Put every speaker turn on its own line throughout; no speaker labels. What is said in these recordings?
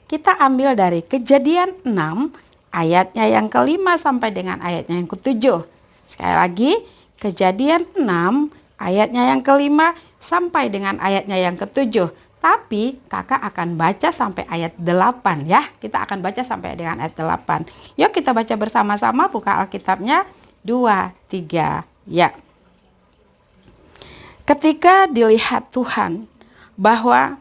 kita ambil dari Kejadian 6 ayatnya yang ke-5 sampai dengan ayatnya yang ke-7. Sekali lagi, Kejadian 6 ayatnya yang ke-5 sampai dengan ayatnya yang ke-7. Tapi kakak akan baca sampai ayat 8 ya. Kita akan baca sampai dengan ayat 8. Yuk kita baca bersama-sama, buka Alkitabnya. 2, 3, ya. Ketika dilihat Tuhan bahwa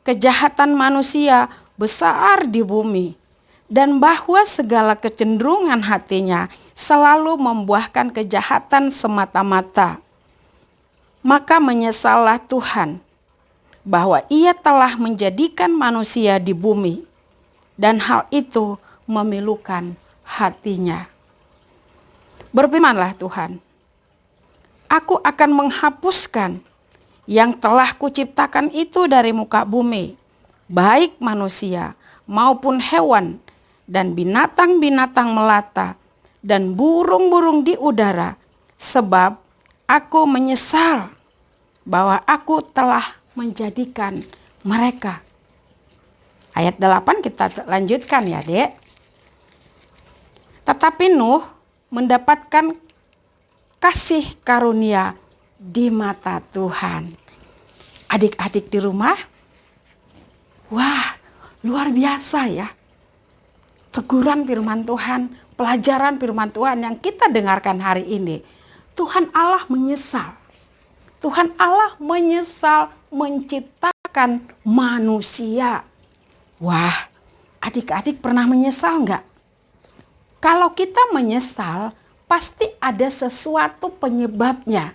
kejahatan manusia besar di bumi, dan bahwa segala kecenderungan hatinya selalu membuahkan kejahatan semata-mata, maka menyesallah Tuhan bahwa Ia telah menjadikan manusia di bumi, dan hal itu memilukan hatinya. Berfirmanlah Tuhan, Aku akan menghapuskan yang telah kuciptakan itu dari muka bumi, baik manusia maupun hewan dan binatang-binatang melata dan burung-burung di udara, sebab aku menyesal bahwa aku telah menjadikan mereka. Ayat 8 kita lanjutkan ya, Dek. Tetapi Nuh mendapatkan kasih karunia di mata Tuhan. Adik-adik di rumah, wah, luar biasa ya. Teguran firman Tuhan, pelajaran firman Tuhan yang kita dengarkan hari ini. Tuhan Allah menyesal. Tuhan Allah menyesal menciptakan manusia. Wah, adik-adik pernah menyesal enggak? Kalau kita menyesal, pasti ada sesuatu penyebabnya.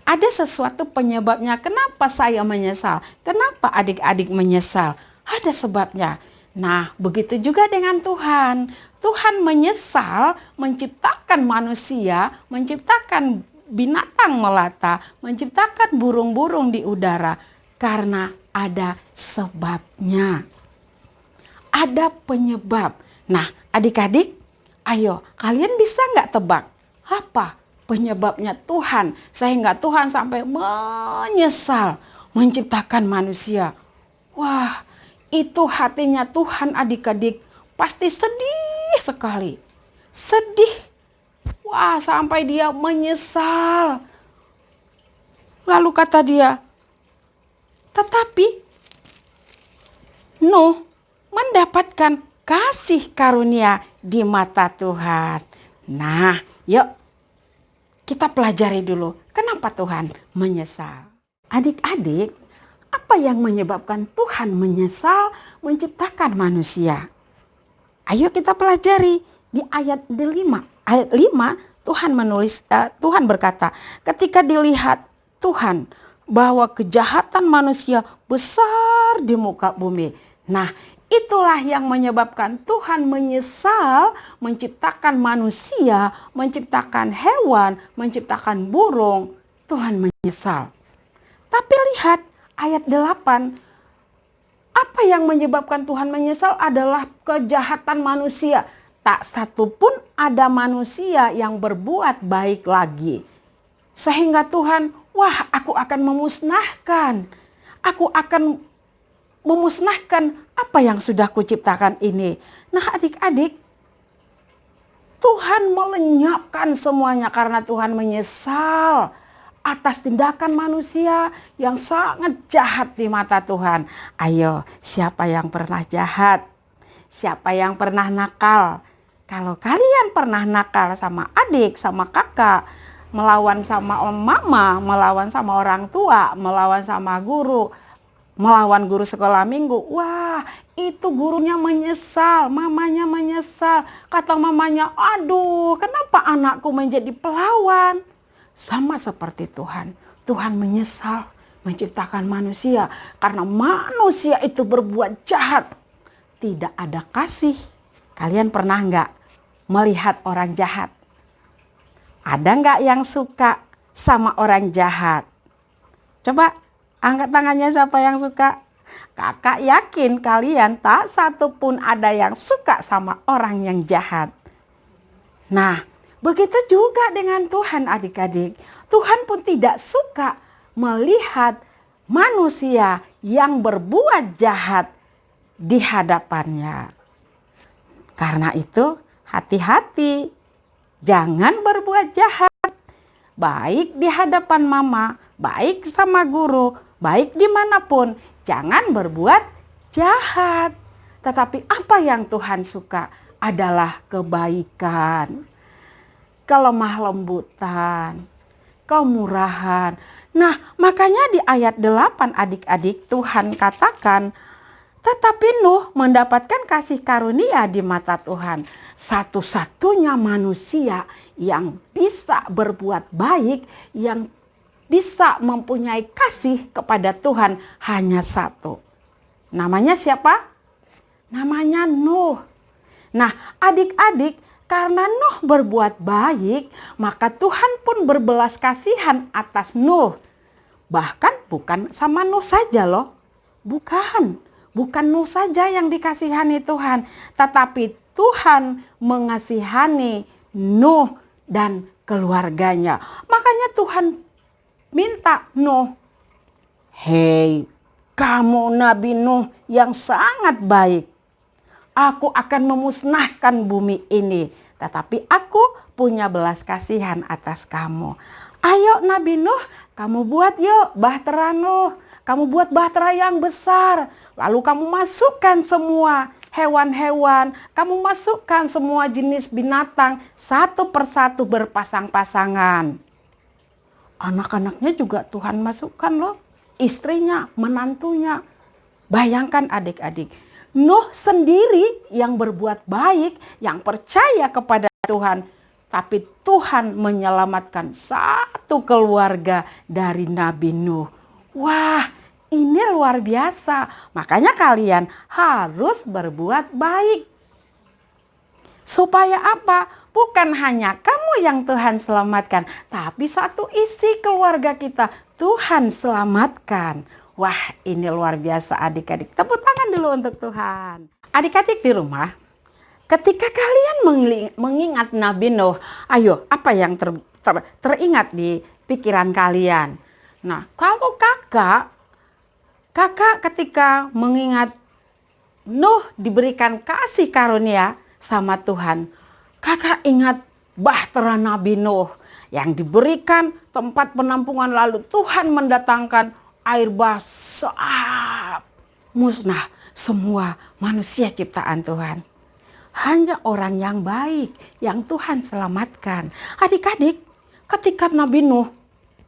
Ada sesuatu penyebabnya. Kenapa saya menyesal? Kenapa adik-adik menyesal? Ada sebabnya. Nah, begitu juga dengan Tuhan. Tuhan menyesal menciptakan manusia, menciptakan binatang melata, menciptakan burung-burung di udara. Karena ada sebabnya. Ada penyebab. Nah, adik-adik, ayo kalian bisa nggak tebak? Apa penyebabnya Tuhan sehingga Tuhan sampai menyesal menciptakan manusia? Wah, itu hatinya Tuhan adik-adik pasti sedih sekali. Sedih. Wah, sampai dia menyesal. Lalu kata dia, tetapi Nuh mendapatkan kasih karunia di mata Tuhan. Nah, yuk kita pelajari dulu kenapa Tuhan menyesal. Adik-adik, apa yang menyebabkan Tuhan menyesal menciptakan manusia? Ayo kita pelajari di ayat 5. Ayat 5 Tuhan berkata, ketika dilihat Tuhan bahwa kejahatan manusia besar di muka bumi. Nah, itulah yang menyebabkan Tuhan menyesal menciptakan manusia, menciptakan hewan, menciptakan burung. Tuhan menyesal. Tapi lihat ayat 8. Apa yang menyebabkan Tuhan menyesal adalah kejahatan manusia. Tak satu pun ada manusia yang berbuat baik lagi. Sehingga Tuhan, wah, aku akan memusnahkan. Aku akan memusnahkan apa yang sudah kuciptakan ini. Nah, adik-adik, Tuhan melenyapkan semuanya karena Tuhan menyesal atas tindakan manusia yang sangat jahat di mata Tuhan. Ayo, siapa yang pernah jahat? Siapa yang pernah nakal? Kalau kalian pernah nakal sama adik, sama kakak, melawan sama mama, melawan sama orang tua, melawan sama guru, melawan guru sekolah minggu. Wah, itu gurunya menyesal, mamanya menyesal. Kata mamanya, aduh, kenapa anakku menjadi pelawan? Sama seperti Tuhan. Tuhan menyesal menciptakan manusia karena manusia itu berbuat jahat. Tidak ada kasih. Kalian pernah nggak melihat orang jahat? Ada nggak yang suka sama orang jahat? Coba angkat tangannya siapa yang suka. Kakak yakin kalian tak satu pun ada yang suka sama orang yang jahat. Nah, begitu juga dengan Tuhan adik-adik. Tuhan pun tidak suka melihat manusia yang berbuat jahat di hadapannya. Karena itu hati-hati, jangan berbuat jahat, baik di hadapan mama, baik sama guru, baik dimanapun, jangan berbuat jahat. Tetapi apa yang Tuhan suka adalah kebaikan, kelemah lembutan, kemurahan. Nah, makanya di ayat 8 adik-adik Tuhan katakan, tetapi Nuh mendapatkan kasih karunia di mata Tuhan. Satu-satunya manusia yang bisa berbuat baik, yang bisa mempunyai kasih kepada Tuhan hanya satu. Namanya siapa? Namanya Nuh. Nah, adik-adik, karena Nuh berbuat baik, maka Tuhan pun berbelas kasihan atas Nuh. Bahkan bukan sama Nuh saja loh. Bukan Nuh saja yang dikasihani Tuhan, tetapi Tuhan mengasihani Nuh dan keluarganya. Makanya Tuhan minta Nuh, "Hei, kamu Nabi Nuh yang sangat baik. Aku akan memusnahkan bumi ini, tetapi aku punya belas kasihan atas kamu. Ayo Nabi Nuh, kamu buat yuk bahtera Nuh. Kamu buat bahtera yang besar. Lalu kamu masukkan semua hewan-hewan. Kamu masukkan semua jenis binatang satu persatu berpasang-pasangan." Anak-anaknya juga Tuhan masukkan loh. Istrinya, menantunya. Bayangkan adik-adik. Nuh sendiri yang berbuat baik, yang percaya kepada Tuhan. Tapi Tuhan menyelamatkan satu keluarga dari Nabi Nuh. Wah, ini luar biasa. Makanya kalian harus berbuat baik. Supaya apa? Bukan hanya kamu yang Tuhan selamatkan, tapi satu isi keluarga kita Tuhan selamatkan. Wah, ini luar biasa adik-adik. Tepuk tangan dulu untuk Tuhan. Adik-adik di rumah, ketika kalian mengingat Nabi Nuh, ayo apa yang teringat di pikiran kalian? Nah, kalau kakak ketika mengingat Nuh diberikan kasih karunia sama Tuhan, kakak ingat bahtera Nabi Nuh yang diberikan tempat penampungan, lalu Tuhan mendatangkan air bah musnah semua manusia ciptaan Tuhan. Hanya orang yang baik yang Tuhan selamatkan. Adik-adik, ketika Nabi Nuh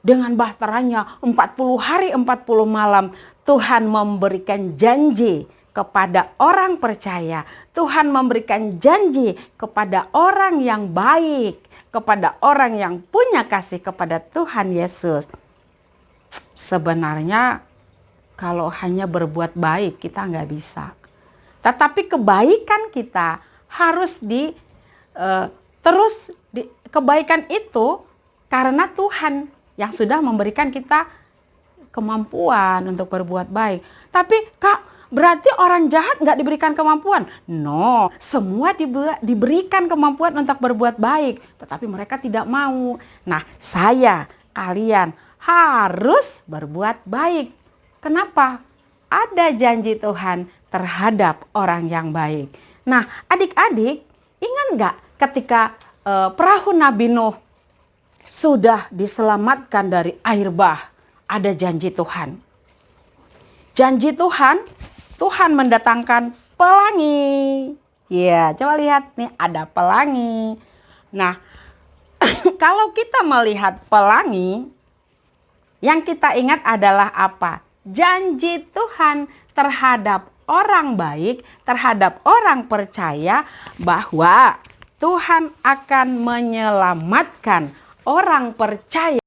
dengan bahteranya 40 hari 40 malam, Tuhan memberikan janji kepada orang percaya. Tuhan memberikan janji kepada orang yang baik, kepada orang yang punya kasih kepada Tuhan Yesus. Sebenarnya kalau hanya berbuat baik kita nggak bisa. Tetapi kebaikan kita harus kebaikan itu karena Tuhan yang sudah memberikan kita kemampuan untuk berbuat baik. Tapi Kak, berarti orang jahat nggak diberikan kemampuan? No, semua diberikan kemampuan untuk berbuat baik, tetapi mereka tidak mau. Nah, kalian harus berbuat baik. Kenapa? Ada janji Tuhan terhadap orang yang baik. Nah, adik-adik, ingat nggak ketika perahu Nabi Nuh sudah diselamatkan dari air bah, ada janji Tuhan. Janji Tuhan mendatangkan pelangi. Ya, coba lihat nih, ada pelangi. Nah, kalau kita melihat pelangi, yang kita ingat adalah apa? Janji Tuhan terhadap orang baik, terhadap orang percaya, bahwa Tuhan akan menyelamatkan orang percaya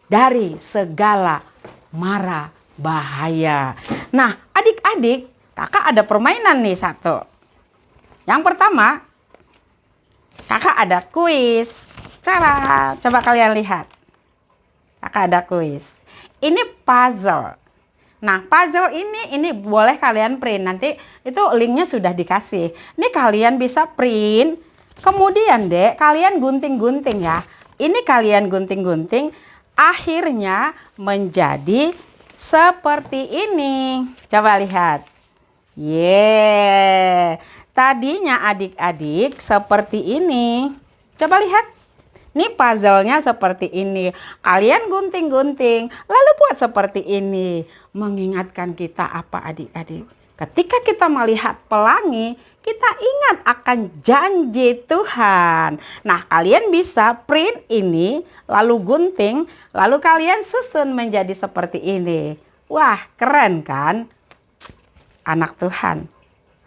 dari segala mara bahaya. Nah, adik-adik, kakak ada permainan nih satu. Yang pertama, kakak ada kuis. Coba kalian lihat. Kakak ada kuis. Ini puzzle. Nah, puzzle ini boleh kalian print. Nanti itu linknya sudah dikasih. Ini kalian bisa print. Kemudian kalian gunting-gunting ya. Ini kalian gunting-gunting. Akhirnya menjadi seperti ini. Coba lihat. Tadinya adik-adik seperti ini. Coba lihat. Nih puzzle-nya seperti ini. Kalian gunting-gunting, lalu buat seperti ini. Mengingatkan kita apa adik-adik? Ketika kita melihat pelangi, kita ingat akan janji Tuhan. Nah, kalian bisa print ini, lalu gunting, lalu kalian susun menjadi seperti ini. Wah, keren kan? Anak Tuhan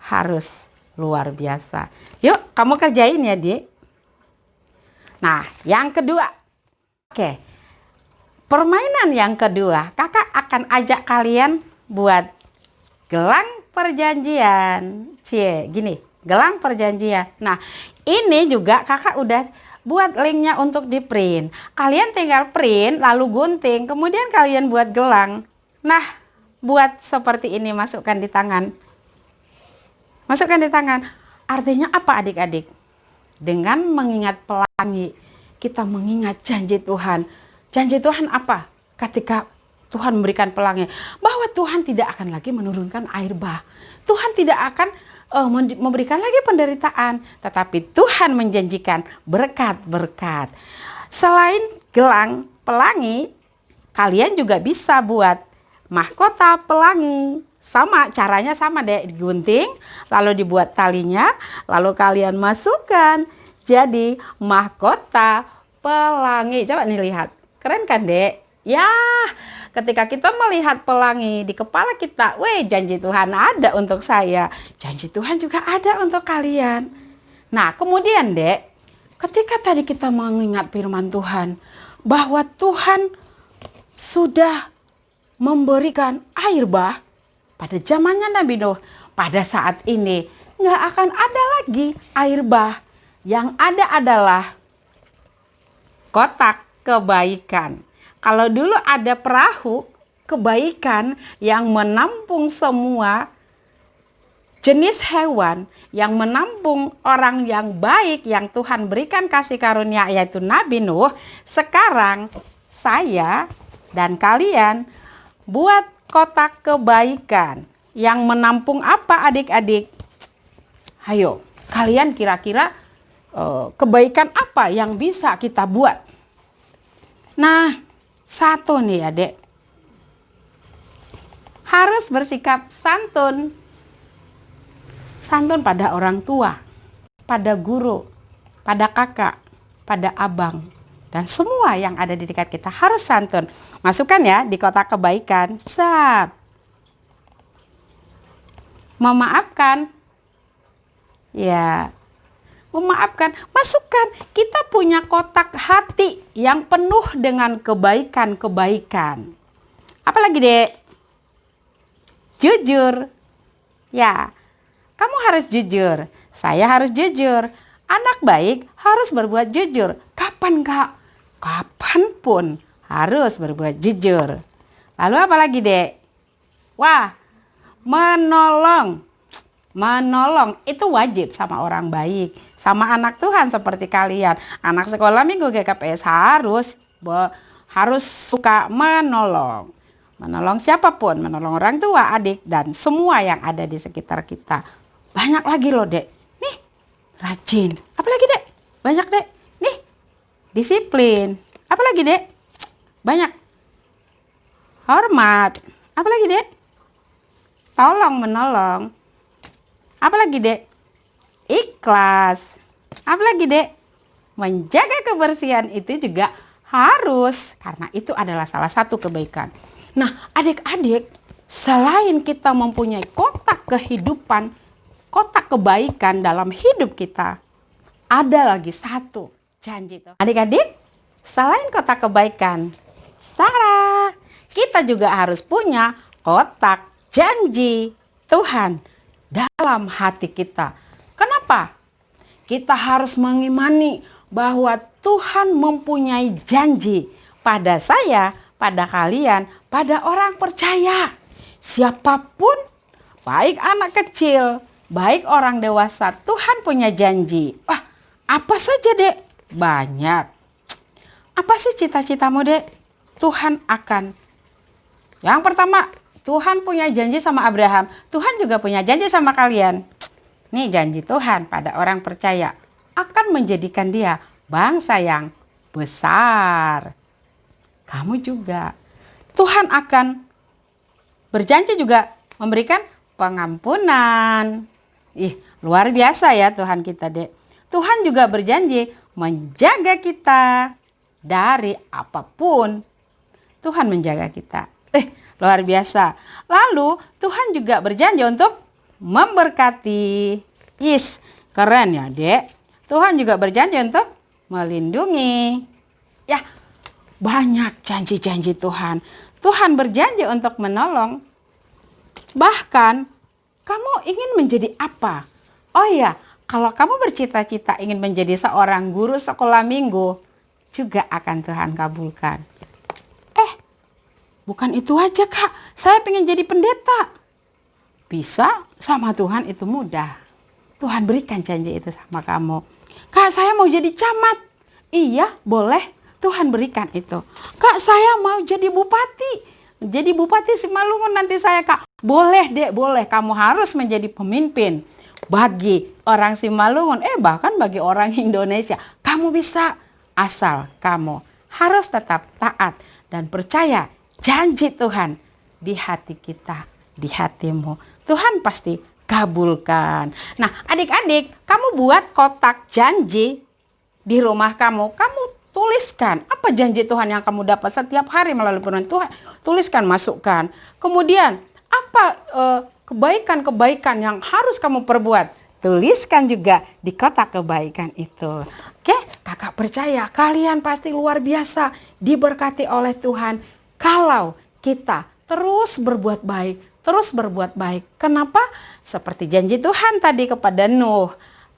harus luar biasa. Yuk, kamu kerjain ya, Dik. Nah, yang kedua. Oke. Permainan yang kedua, kakak akan ajak kalian buat gelang perjanjian. Gini, gelang perjanjian. Nah, ini juga kakak udah buat linknya untuk di print. Kalian tinggal print, lalu gunting, kemudian kalian buat gelang. Nah, buat seperti ini, masukkan di tangan. Masukkan di tangan. Artinya apa adik-adik? Dengan mengingat pelangi, kita mengingat janji Tuhan. Janji Tuhan apa? Ketika Tuhan memberikan pelangi, bahwa Tuhan tidak akan lagi menurunkan air bah. Tuhan tidak akan memberikan lagi penderitaan, tetapi Tuhan menjanjikan berkat-berkat. Selain gelang pelangi, kalian juga bisa buat mahkota pelangi. Sama, caranya sama deh, digunting, lalu dibuat talinya, lalu kalian masukkan jadi mahkota pelangi. Coba nih lihat, keren kan Dek? Ya, ketika kita melihat pelangi di kepala kita, janji Tuhan ada untuk saya, janji Tuhan juga ada untuk kalian. Nah, kemudian Dek, ketika tadi kita mengingat firman Tuhan, bahwa Tuhan sudah memberikan air bah, pada zamannya Nabi Nuh, pada saat ini nggak akan ada lagi air bah. Yang ada adalah kotak kebaikan. Kalau dulu ada perahu kebaikan yang menampung semua jenis hewan, yang menampung orang yang baik yang Tuhan berikan kasih karunia, yaitu Nabi Nuh. Sekarang saya dan kalian buat kotak kebaikan yang menampung apa adik-adik? Ayo, kalian kira-kira kebaikan apa yang bisa kita buat? Nah, satu nih adik, harus bersikap santun. Santun pada orang tua, pada guru, pada kakak, pada abang. Dan semua yang ada di dekat kita harus santun. Masukkan ya di kotak kebaikan. Memaafkan. Ya, memaafkan. Masukkan. Kita punya kotak hati yang penuh dengan kebaikan-kebaikan. Apalagi Dek? Jujur. Ya, kamu harus jujur. Saya harus jujur. Anak baik harus berbuat jujur. Kapan Kak? Kapanpun harus berbuat jujur. Lalu apa lagi Dek? Wah, menolong. Menolong itu wajib sama orang baik, sama anak Tuhan seperti kalian. Anak sekolah minggu GKPS harus suka menolong. Menolong siapapun, menolong orang tua, adik, dan semua yang ada di sekitar kita. Banyak lagi loh Dek. Nih, rajin. Apalagi Dek? Banyak Dek. Nih, disiplin. Apalagi Dek? Banyak. Hormat. Apalagi Dek? Tolong menolong. Apalagi Dek? Ikhlas. Apalagi Dek? Menjaga kebersihan itu juga harus, karena itu adalah salah satu kebaikan. Nah, adik-adik, selain kita mempunyai kotak kehidupan, kotak kebaikan dalam hidup kita, ada lagi satu janji Tuhan. Adik-adik, selain kotak kebaikan, Sarah, kita juga harus punya kotak janji Tuhan dalam hati kita. Kenapa? Kita harus mengimani bahwa Tuhan mempunyai janji pada saya, pada kalian, pada orang percaya. Siapapun, baik anak kecil, baik orang dewasa, Tuhan punya janji. Wah, apa saja Dek? Banyak. Apa sih cita-citamu Dek? Tuhan akan. Yang pertama, Tuhan punya janji sama Abraham, Tuhan juga punya janji sama kalian. Nih janji Tuhan pada orang percaya, akan menjadikan dia bangsa yang besar. Kamu juga. Tuhan akan berjanji juga memberikan pengampunan. Ih, luar biasa ya Tuhan kita, Dek. Tuhan juga berjanji menjaga kita dari apapun. Tuhan menjaga kita. Luar biasa. Lalu Tuhan juga berjanji untuk memberkati. Keren ya, Dek. Tuhan juga berjanji untuk melindungi. Ya, banyak janji-janji Tuhan. Tuhan berjanji untuk menolong. Bahkan, kamu ingin menjadi apa? Oh iya, kalau kamu bercita-cita ingin menjadi seorang guru sekolah minggu, juga akan Tuhan kabulkan. Bukan itu aja, Kak. Saya pengen jadi pendeta. Bisa, sama Tuhan itu mudah. Tuhan berikan janji itu sama kamu. Kak, saya mau jadi camat. Iya, boleh. Tuhan berikan itu. Kak, saya mau jadi bupati. Jadi bupati Simalungun nanti saya, Kak. Boleh, Dek, boleh. Kamu harus menjadi pemimpin bagi orang Simalungun. Bahkan bagi orang Indonesia. Kamu bisa, asal kamu harus tetap taat dan percaya janji Tuhan di hati kita, di hatimu. Tuhan pasti kabulkan. Nah, adik-adik, kamu buat kotak janji di rumah kamu. Kamu tuliskan apa janji Tuhan yang kamu dapat setiap hari melalui firman Tuhan. Tuliskan, masukkan. Kemudian, apa kebaikan-kebaikan yang harus kamu perbuat. Tuliskan juga di kotak kebaikan itu. Oke, kakak percaya kalian pasti luar biasa diberkati oleh Tuhan. Kalau kita terus berbuat baik, terus berbuat baik. Kenapa? Seperti janji Tuhan tadi kepada Nuh.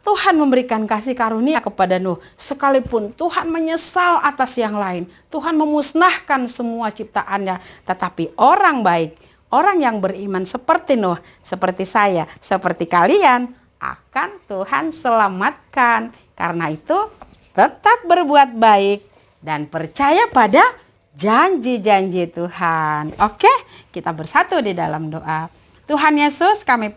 Tuhan memberikan kasih karunia kepada Nuh. Sekalipun Tuhan menyesal atas yang lain. Tuhan memusnahkan semua ciptaannya. Tetapi orang baik, orang yang beriman seperti Nuh, seperti saya, seperti kalian, akan Tuhan selamatkan. Karena itu tetap berbuat baik dan percaya pada janji-janji Tuhan. Oke, kita bersatu di dalam doa. Tuhan Yesus, kami